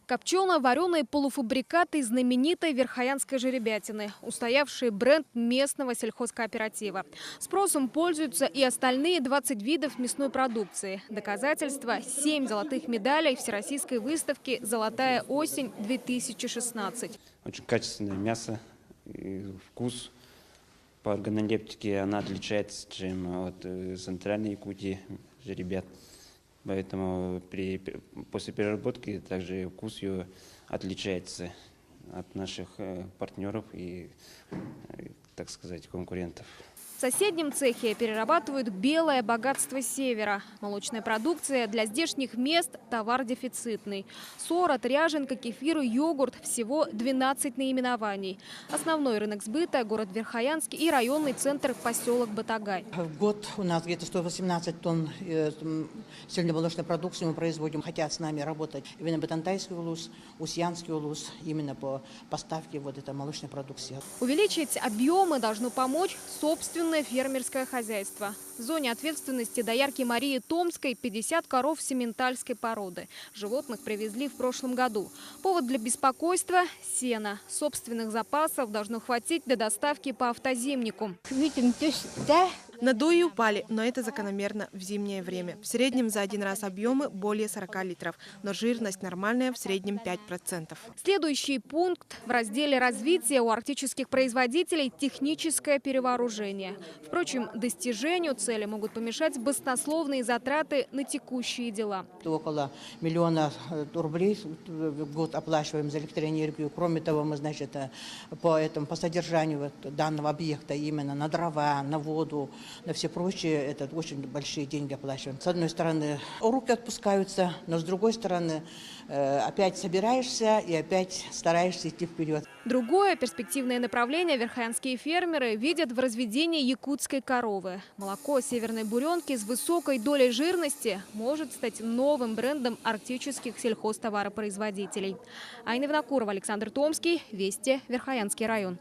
Копчено-вареные полуфабрикаты знаменитой верхоянской жеребятины, устоявший бренд местного сельхозкооператива. Спросом пользуются и остальные 20 видов мясной продукции. Доказательство – 7 золотых медалей Всероссийской выставки «Золотая осень-2016». Очень качественное мясо, и вкус. По органолептике она отличается, чем от центральной Якутии жеребят. Поэтому после переработки также вкус ее отличается от наших партнеров и, так сказать, конкурентов. В соседнем цехе перерабатывают белое богатство севера. Молочная продукция для здешних мест – товар дефицитный. Сорот, ряженка, кефир и йогурт – всего 12 наименований. Основной рынок сбыта – город Верхоянск и районный центр поселок Батагай. В год у нас где-то 118 тонн сельномолочной продукции мы производим. Хотят с нами работать именно Батантайский улус, Устьянский улус, именно по поставке вот этой молочной продукции. Увеличить объемы должно помочь собственное фермерское хозяйство. В зоне ответственности доярки Марии Томской 50 коров сементальской породы. Животных привезли в прошлом году. Повод для беспокойства – сено. Собственных запасов должно хватить для доставки по автозимнику. Надои упали, но это закономерно в зимнее время. В среднем за один раз объемы более 40 литров, но жирность нормальная, в среднем 5%. Следующий пункт в разделе развития у арктических производителей – техническое перевооружение. Впрочем, достижению цели могут помешать баснословные затраты на текущие дела. Около 1 миллиона рублей в год оплачиваем за электроэнергию. Кроме того, мы, значит, по содержанию данного объекта именно на дрова, на воду, на все прочее, это очень большие деньги оплачиваем. С одной стороны, руки отпускаются, но с другой стороны, опять собираешься и опять стараешься идти вперед. Другое перспективное направление верхоянские фермеры видят в разведении якутской коровы. Молоко северной буренки с высокой долей жирности может стать новым брендом арктических сельхозтоваропроизводителей. Айна Винокурова, Александр Томский, Вести, Верхоянский район.